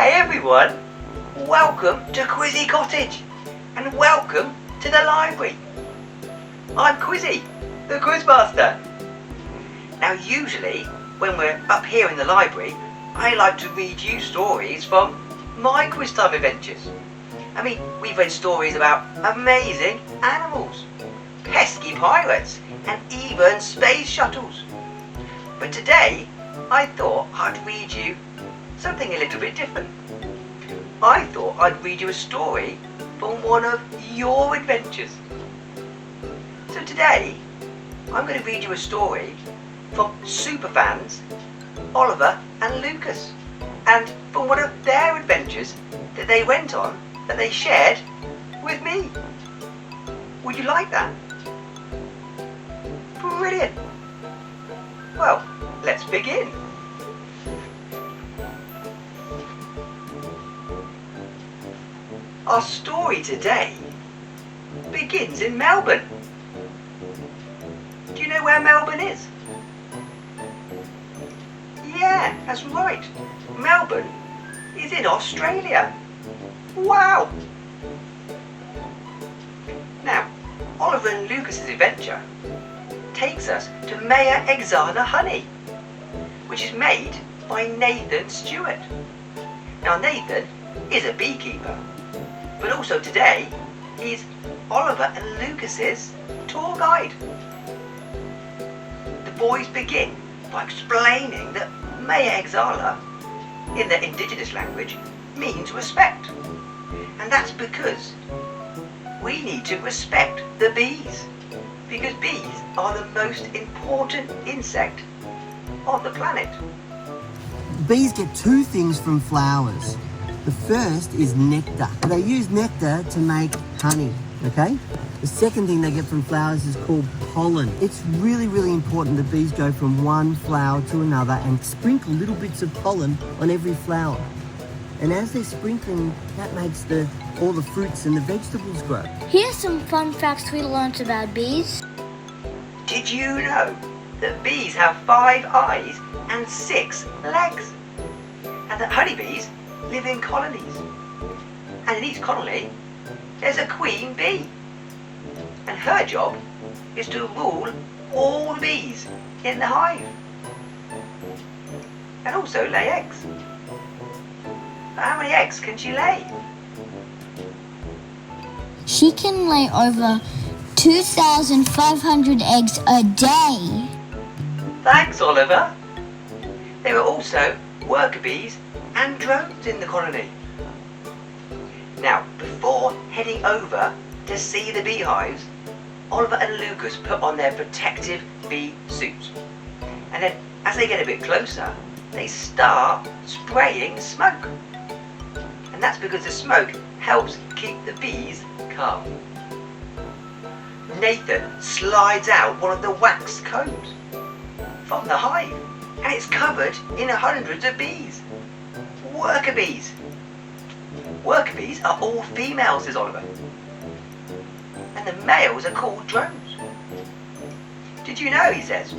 Hi everyone, welcome to Quizzie Cottage and welcome to the library. I'm Quizzie The Quiz Master. Now usually when we're up here in the library, I like to read you stories from my quiz time adventures. I mean, we've read stories about amazing animals, pesky pirates and even space shuttles. But today I thought I'd read you something a little bit different. I thought I'd read you a story from one of your adventures. So today I'm going to read you a story from superfans Oliver and Lucas, and from one of their adventures that they went on that they shared with me. Would you like that? Brilliant. Well, let's begin. Our story today begins in Melbourne. Do you know where Melbourne is? Yeah, that's right. Melbourne is in Australia. Wow! Now, Oliver and Lucas's adventure takes us to mayaxalahoney, which is made by Nathan Stewart. Now, Nathan is a beekeeper, but also today he's Oliver and Lucas's tour guide. The boys begin by explaining that mayaxala in the indigenous language means respect, and that's because we need to respect the bees, because bees are the most important insect on the planet. Bees get two things from flowers. The first is nectar. They use nectar to make honey, okay? The second thing they get from flowers is called pollen. It's really, really important that bees go from one flower to another and sprinkle little bits of pollen on every flower. And as they're sprinkling, that makes all the fruits and the vegetables grow. Here's some fun facts we learnt about bees. Did you know that bees have 5 eyes and 6 legs? And that honeybees live in colonies. And in each colony, there's a queen bee. And her job is to rule all the bees in the hive. And also lay eggs. But how many eggs can she lay? She can lay over 2,500 eggs a day. Thanks, Oliver. There are also worker bees and drones in the colony. Now, before heading over to see the beehives, Oliver and Lucas put on their protective bee suits. And then, as they get a bit closer, they start spraying smoke. And that's because the smoke helps keep the bees calm. Nathan slides out one of the wax combs from the hive, and it's covered in hundreds of bees. Worker bees. Worker bees are all females, says Oliver. And the males are called drones. Did you know, he says,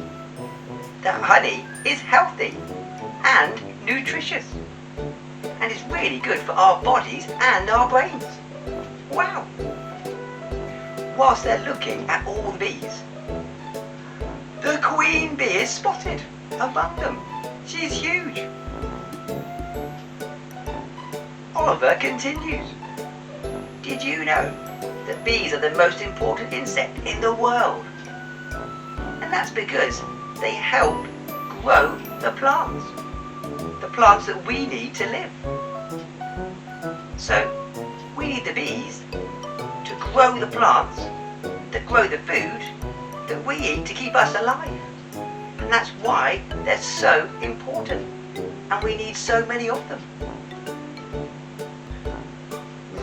that honey is healthy and nutritious, and it's really good for our bodies and our brains. Wow! Whilst they're looking at all the bees, the queen bee is spotted among them. She's huge. Oliver continues. Did you know that bees are the most important insect in the world? And that's because they help grow the plants that we need to live. So we need the bees to grow the plants that grow the food that we eat to keep us alive. And that's why they're so important, and we need so many of them.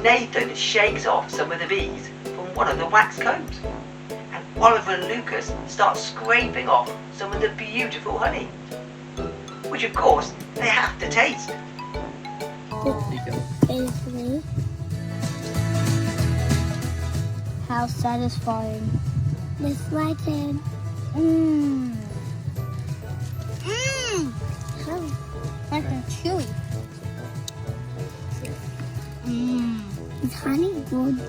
Nathan shakes off some of the bees from one of the wax combs, and Oliver and Lucas start scraping off some of the beautiful honey, which of course they have to taste. How satisfying. It's like an like a chewy. Is honey good?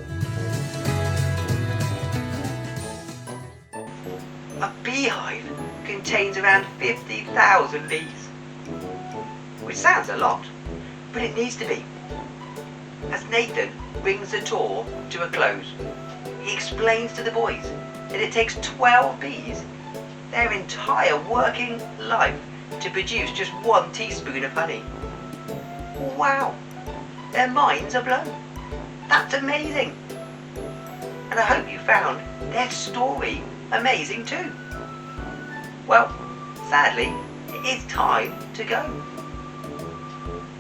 A beehive contains around 50,000 bees, which sounds a lot, but it needs to be. As Nathan brings the tour to a close, he explains to the boys that it takes 12 bees their entire working life to produce just 1 teaspoon of honey. Wow, their minds are blown. That's amazing. And I hope you found their story amazing too. Well, sadly, it is time to go.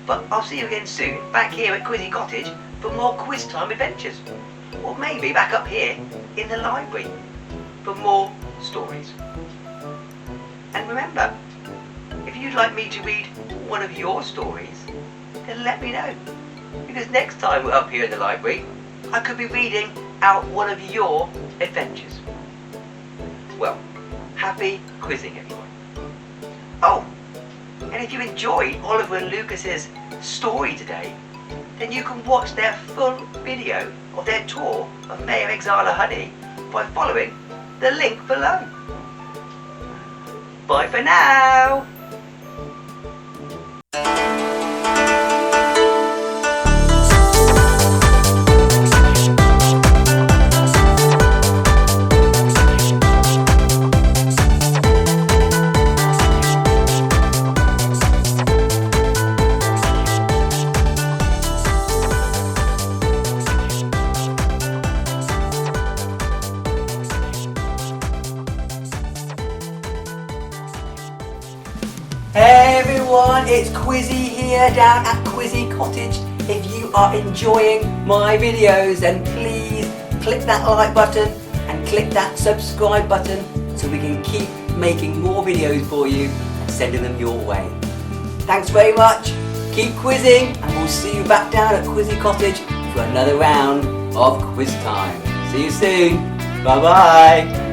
But I'll see you again soon, back here at Quizzie Cottage for more quiz time adventures. Or maybe back up here in the library for more stories. And remember, if you'd like me to read one of your stories, then let me know. Because next time we're up here in the library, I could be reading out one of your adventures. Well, happy quizzing, everyone. Oh, and if you enjoyed Oliver and Lucas's story today, then you can watch their full video of their tour of Mayaxalahoney by following the link below. Bye for now! Hey everyone, it's Quizzie here down at Quizzie Cottage. If you are enjoying my videos, then please click that like button and click that subscribe button so we can keep making more videos for you and sending them your way. Thanks very much, keep quizzing, and we'll see you back down at Quizzie Cottage for another round of quiz time. See you soon, bye bye.